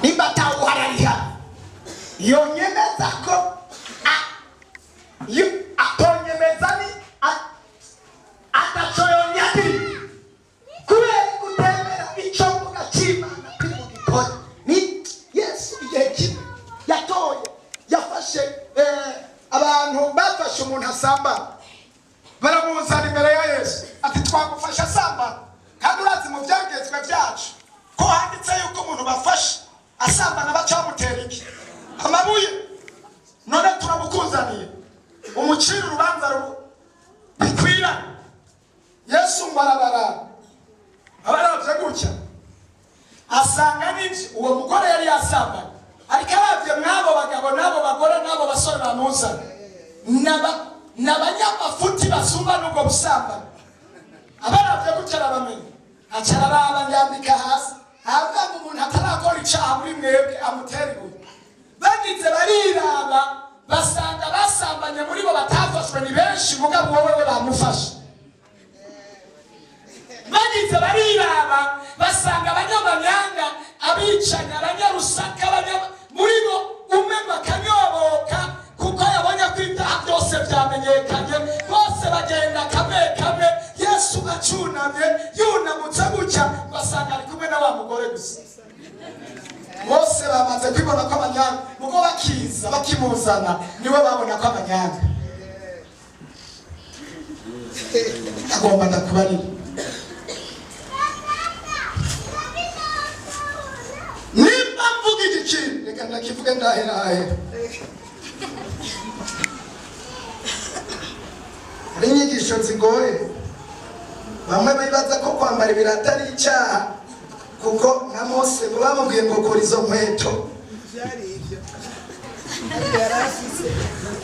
nimba tawuharariha yonyemeza ko atonyemeza ni atacoyonyati kubera gutemera icyo mvuga cy'Imana kwimugikora ni Yesu igihe kimwe yatoye yafashe abantu bafashe umuntu asambana baramuzana imbere ya Yesu ati twagufasha asambana kandi urazi mu byagezwe byacu ko handitse yuko umuntu bafashe asambana baca bamutera iki amabuye none turabukuzaniye umucira urubanza bikwira Yesu mbarabara abaravye gutya asanga n'ibyo uwo mugore yari yasambana ariko abavye mwabo bagabo nabo bagore nabo basore bamuzana n'abanyamafuti basumba n'ubwo busambana abaravye gutya arabamenya acararaba yambika hasi avuga ngo umuntu atarakora icaha muri mwebwe amutera ibuye bagize bariraba basanga basambanye muri bo batafashwe ni benshi mugabo wowe bamufashe bagize bariraba basanga abanyamanyanga abicanya abanyarusaka muri bo umwe bakanyoboka kuko yabonye ko ibyaha byose byamenyekanye bose bagenda kamwe Yesu acunamye yunamutse gutya basanga ari kumwe na wa mugore gusa bose bamaze kwibona ko abanyanga ubwo bakiza bakimuzana niwe babona ko abanyanga agomba ndakubarira nimba mvuga igikintu reka ndakivuge ndahera hari inyigisho zigoye bamwe bibaza ko kwambara ibirata ari icyaha kuko nka Mose bamubwiye ngo kora izo nkweto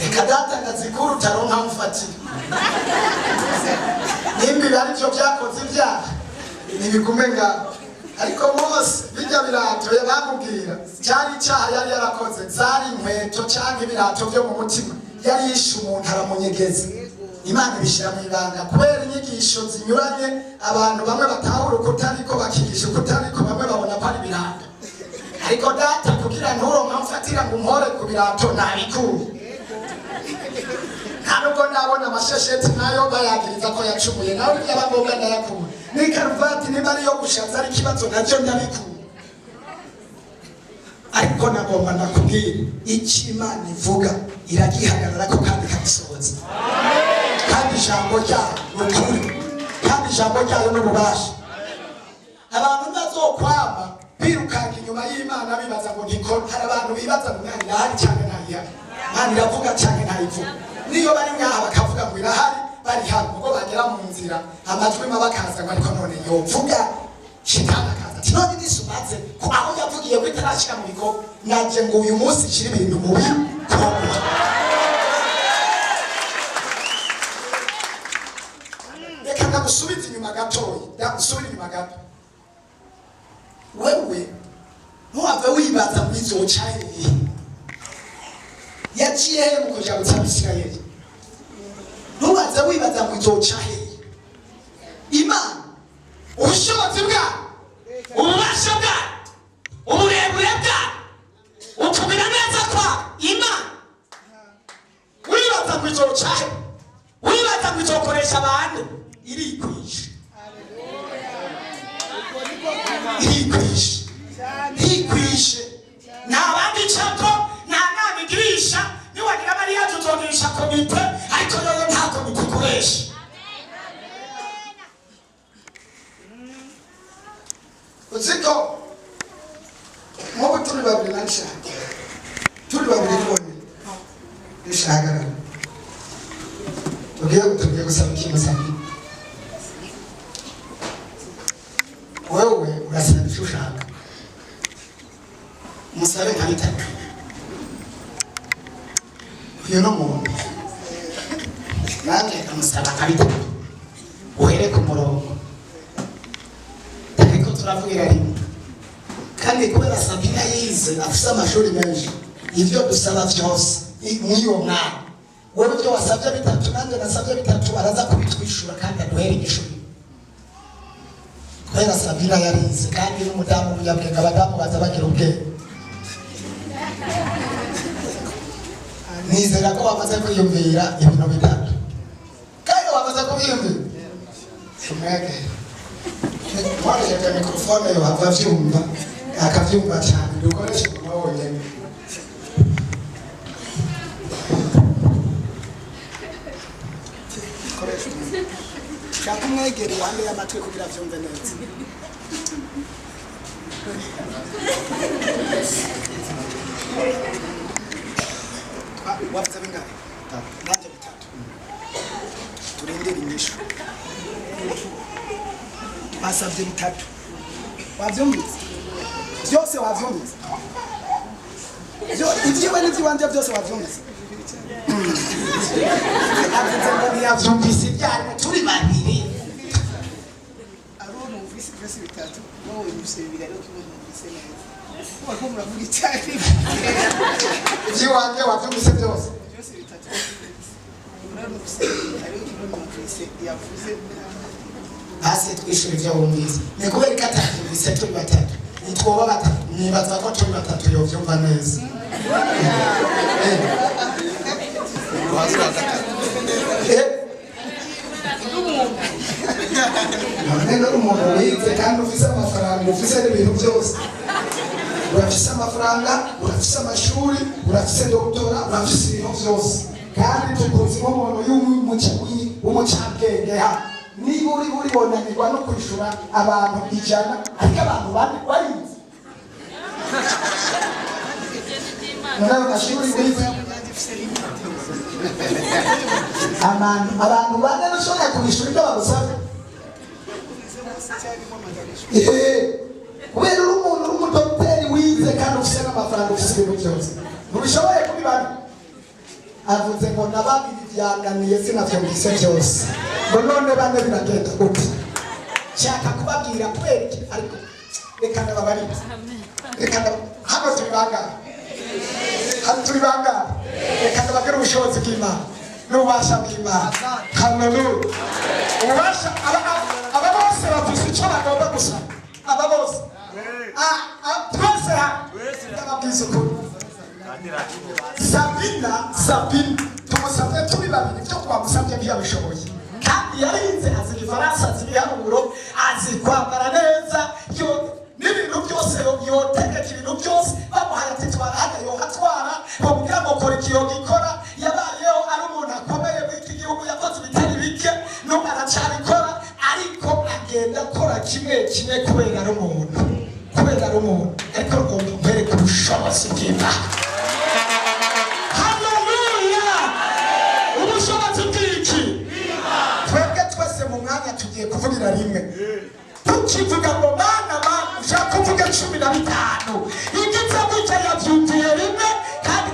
reka data ngazikuru utaronka mfatira nimba ibi ari byo byakoze ibyaha ntibigume ngaho ariko Mose bijya birato bamubwira cyari icyaha yari yarakoze zari inkweto cyangwa ibirato byo mu mutima yari yishe umuntu aramunyegeza Imana ibishyira mu ibanga kubera inyigisho zinyuranye abantu bamwe batahura ukutariko bakigisha ukutariko bamwe babona ko ari ibirato ariko data kugira nturonka mfatira ngo umpore ku birato ntabikuye ntabwo ndabona amashesheti nayo bayagiriza ko yacumuye nawe byaba ngombwa ndayakuye ni karuvati niba ariyo gushatsa ari ikibazo nacyo ndabikuye ariko nagomba ndakubwira icyo Imana ivuga iragihagarara ko kandi ikagisohoza kandi ijambo ryayo n'ukuri kandi ijambo ryayo n'ububasha abantu bazokwama birukanga inyuma y'Imana bibaza ngo ntikora hari abantu bibaza ngo Imana irahari cyane ntayihari Imana iravuga cyane ntayivuga niyo bari ngaha bakavuga ngo irahari bari hano ubwo bagera mu nzira amajwi mabakaza ngo ariko none yovuga shitana kaza ati none nisumaze ko aho yavugiye ko itarashika mu bikorwa naje ngo uyu munsi kiri ibintu mubi gusubiza inyuma gatoyi ndagusubira inyuma gato wewe ntuhave wibaza ngo izoca hehe yaciye hehe mu kuja gutsa Isirayeli ntubaze wibaza ngo izoca hehe Imana ubushobozi bwayo ububasha bwayo uburebure bwayo ukumira neza kwa Imana wibaza ngo izoca hehe wibaza ngo izokoresha abantu irikwisha nta bandi cako nta nama igirisha niwagira bariya tuzogirisha komite ariko yoyo nta komite ikoresha uziko mubu turi babiri nashaka turi babiri twone nishagarara tugiye gusaba ikintu sabi wewe urasaba icyo ushaka musabe nka bitatu uyu no muntu nanjye amusaba nka bitatu uhere ku murongo ariko turavugira rimwe kandi kubera Sabina yize afite amashuri menshi ibyo dusaba byose mw'iyo mwaka wowe ibyo wasabye bitatu nanjye nasabye bitatu araza kubitwishura kandi aduhere igishuri kubera Sabina yarize kandi n'umudamu w'umunyabwenge abadamu baza bagira ubwenge. Nizera ko wamaze kwiyumvira ibintu bitatu kandi wamaze kubyiyumvira umwege mwaje mikrofone yo hava vyumva akavyumva cyane dukoresha umunwa wonyene. Shaka umwegere wande y'amatwi kugira vyumve neza. Wavuze bingahe? Nanje bitatu. Turindira inyishu. Basabye bitatu. Wavyumvise? Byose wavyumvise? Ibyiwe n'iby'iwanje byose wavyumvise? Avuze ngo ntiyavyumvise ibyane turi babiri. Arone uvise byose bitatu. Wowe yusebira rero kibonye neza. Wako muravuga icyari. Ibyiwanje wavyumvise byose? Byose bitatu. Urano uvise ariko kibonye neza yavuze. Hasi twishura ibyo wumvise. Ni kubera ko atavyumvise turi batatu. Nitwoba batatu. Nibaza ko turi batatu yovyumva neza. None umuntu wize kandi ufise amafaranga ufise n'ibintu byose. Urafise amafaranga, urafise amashuri, urafise doktora, urafise ibintu byose. Kandi tukuzi nk'umuntu w'umucabwenge ha. Niba uri bonanirwa no kwishura abantu 100 ariko abantu bane barize. None amashuri wize abantu bane bashobora kubishura ibyo bagusaba. Kubera uri umuntu w'umudokiteri wize kandi ufise n'amafaranga ufise ibintu byose ntubishoboye kubibana. Avuze ngo na babiri byanganiye sinavyumvise byose ngo none bane biragenda gute. Shaka kubabwira kweri ariko reka ndababarira. Hano turi bangana reka ndabagira ubushobozi bw'Imana n'ububasha bw'Imana. Haleluya. Ububasha aba bose bafise icyo bagomba gusa. Aba bose twese ndababwiza ukuri. Sabina tumusabye turi babiri byo twamusabye ntiyabishoboye kandi yarize azi igifaransa azi ibiharuro azi kwambara neza n'ibintu byose yotegeka ibintu byose bamuhaye ati twara hano yohatwara bamubwira ngo kora iki yogikora. Yabayeho ari umuntu akomeye muri iki gihugu yakoze ibitari bike n'ubu aracyabikora ariko agenda akora kimwe kubera ari umuntu ariko rugomba kwereka ubushobozi bw'Imana. Tugiye kuvugira rimwe tukivuga ngo mana ushaka kuvuga 15 igitsa gutya yavyumviye rimwe kandi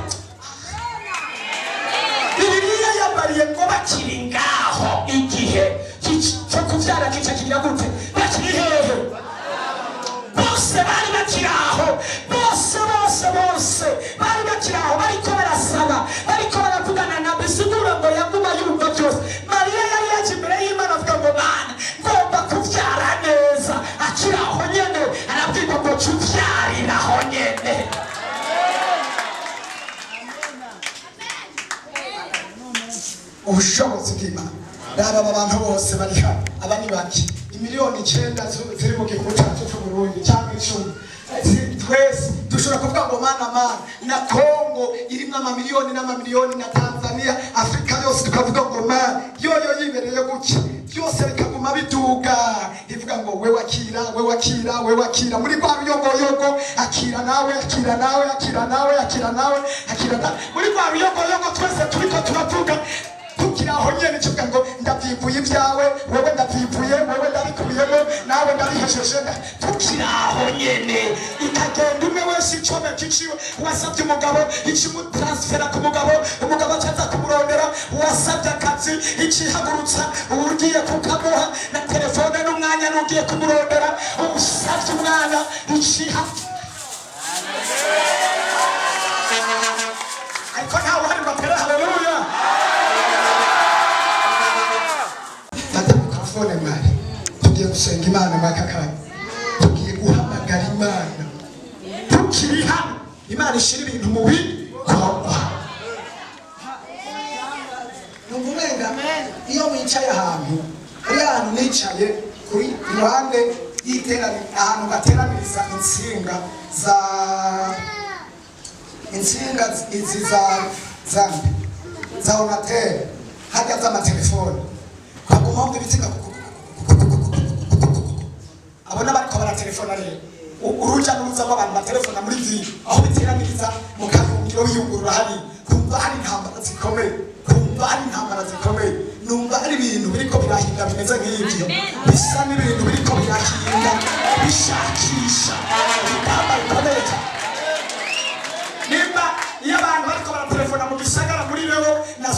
Bibiliya yabariye ngo bakiri ngaho igihe cyo kuvyara kica kigira gute bakiri hehe bose bari bakiraho bose bari bakiraho bariko barasaba bariko baravugana na bisigura ngo yaguma yumva byose. Mariya yari yaje imbere y'Imana avuga ngo mana ngomba kuvyara neza akiraho nyene arabwirwa ngo tuvyariraho nyene. Ubushobozi bw'Imana raba abantu bose bari hano aba ni baki imiliyoni 9 ziri mu gihugu cyacu cy'u Burundi cyangwa 10 twese dushobora kuvuga ngo mana na Kongo irimo amamiliyoni n'amamiliyoni na Tanzania Afrika yose tukavuga ngo mana yoyo yibereye guki byose bikaguma biduga ivuga ngo we wakira muri kwa ruyogoyogo akira nawe muri kwa ruyogoyogo twese turiko turavuga tukiraho nyene cyuka ngo ndavyivuye ibyawe wewe ndavyivuye wewe ndabikubiyemo nawe ndabihesheje tukiraho nyene ikagenda umwe wese icome kiciwe wasabye umugabo ikimutransfera ku umugabo cyaza kumurondera wasabye akazi ikihagurutsa ugiye kukamuha na telefone n'umwanya n'ugiye kumurondera usabye umwana ikiha ariko ntawe hari batera. Haleluya. tugiye gusenga Imana mwaka kanya, tugiye guhamagara Imana tukiri hano. Imana ishira ibintu mu bikorwa. Nuvumenga iyo wicaye ahantu, ari ahantu nicaye kuri iruhande y'iteraniro, ahantu bateraniriza insinga izi za onateri hajya z'amatelefone, baguma ibitsinga abona bariko baratelefona. Rero uruja n'uruza rw'abantu batelefona muri vile aho biteraniriza mu kayungiro biyungurura hari, kumva hari intambara zikomeye, kumva hari intambara zikomeye, numva hari ibintu biriko birahinda bimeze nk'ibyo, bisa n'ibintu biriko birahinda bishakisha intambara ikomeye cyane. Nimba iyo abantu bariko baratelefona mu gisagara muri Reo na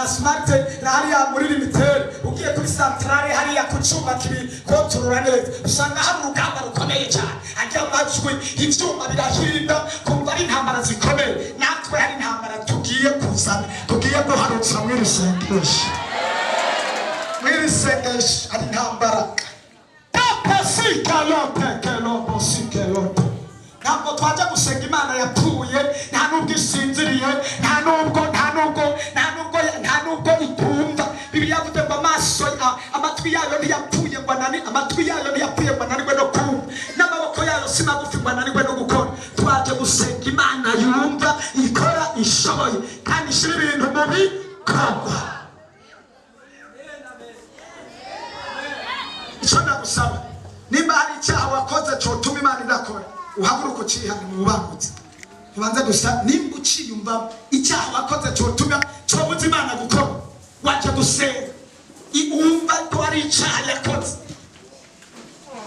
smart na hariya muri limited, ugiye kuri centrale hariya ku cyuma kibi kontorora neza, usanga hari urugamba rukomeye cyane, ajya amajwi ivyuma birahinda, kumva ari intambara zikomeye. Natwe hari intambara tugiye kuzana, tugiye guharutsa mw'iri sengesho, mw'iri sengesho hari intambara. Ntabwo twaje gusenga Imana yapfuye, nta nubwo isinziriye, nta nubwo itumva. Bibiliya yavuze ngo amatwi yayo ntiyapfuye ngo ananirwe no kumva, n'amaboko yayo si magufi ngo ananirwe no gukora. Twaje gusenga Imana yumva, ikora, ishoboye kandi ishira ibintu mu bikorwa. Icyo ndagusaba, nimba hari icyaha wakoze cyotuma Imana idakora, uhaguruka ucihane mu bubangutse. Tubanze gusa nimba uciyumva icyaha wakoze cyotuma cyobuza Imana gukora, waje gusenga iumva ko ari icyaha yakoze.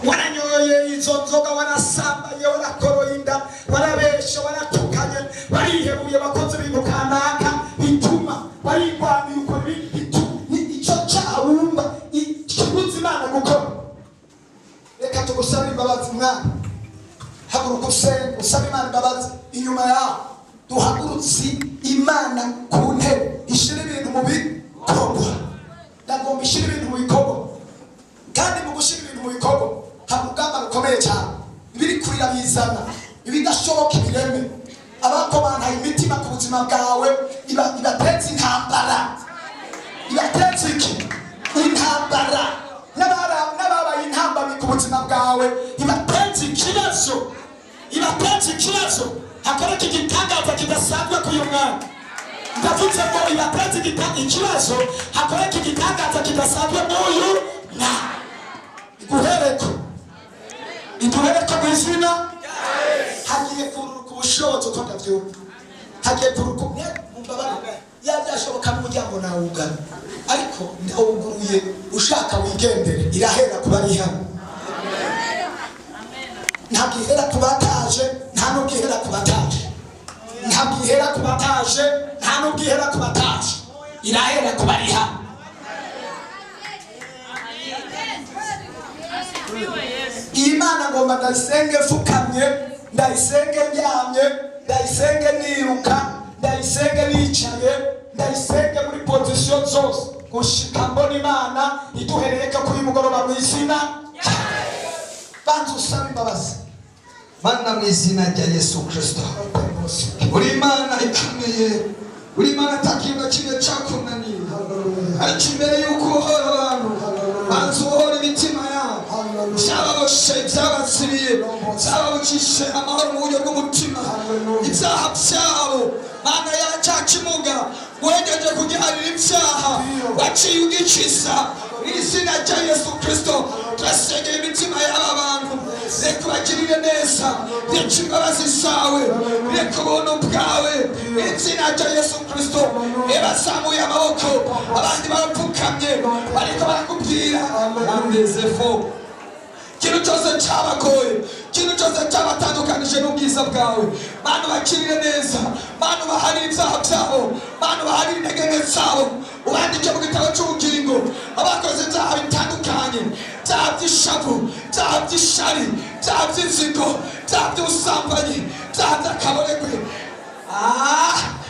Waranyoye izo nzoga, warasambaye, warakoroye inda, warabeshe, waratukanye, warihebuye, wakoze ibintu kanaka bituma warigwaniye ukora icyo cyaha wumva kibuza Imana gukora. Reka tugusabire imbabazi mwana, haguruka usenga usaba Imana imbabazi. Inyuma yaho duhagurutse Imana ku ntebe, ishira ibintu mu bikorwa. Ndagomba ishira ibintu mu bikorwa, kandi mu gushira ibintu mu bikorwa hari urugamba rukomeye cyane. Ibiri kurira bizana ibidashoboka ibireme, abakomana imitima ku buzima bwawe ibatetse intambara, ibatetse intambara, n'ababaye intambara ku buzima bwawe ibatetse ikibazo, hakoreka igitangaza kidasanzwe k'uyu mwana. Ndavuze ngo ibatetse ikibazo, hakoreka igitangaza kidasanzwe n'uyu mwana. Iguhereko mu izina, hagiye kururuka ubushobozi uko ndabyumva, hagiye kururuka mumbabarire, yabyashoboka n'umuryango nawugana, ariko ndawuguruye ushaka wigendere, irahera kuba ari hano. Ntabwo ihera ku bataje, nta nubwo ihera ku bataje, ntabwo ihera ku bataje, nta nubwo ihera ku bataje, irahera ku bari hano. Imana ngomba ndayisenge mfukamye, ndayisenge ndyamye, ndayisenge niruka, ndayisenge nicaye, ndayisenge muri position zose, gushika mbona Imana iduhereka kuri mugoroba mu izina. Banza usaba imbabazi. Mana mu izina rya Yesu Kristo, uri Imana ikomeye, uri Imana atakintu kimwe cyakunaniye, ariko imbere y'uko uhora abantu banza uhora imitima yabo, cyababoshe byabasibiye, cyababukishe amahoro mu buryo bw'umutima, ibyaha byabo Mana yacakimuga wegeje kugiharira ibyaha, waciye ugikiza mu izina rya Yesu Kristo. Turasengera imitima y'aba bantu, reka ubagirire neza, reka imbabazi zawe, reka ubuntu bwawe mu izina rya Yesu Kristo. Bazamuye amaboko, abandi barapfukamye, bariko barakubwira nandezefo. Ikintu cyose cyabagoye, ikintu cyose cyabatandukanije n'ubwiza bwawe, Mana bakirire neza, Mana baharire ibyaha byabo, Mana baharire intege nke zabo, ubandike mu gitabo cy'ubugingo abakoze ibyaha bitandukanye, ibyaha by'ishavu, ibyaha by'ishari, ibyaha by'inzigo, ibyaha by'ubusambanyi, ibyaha by'akaboregwe.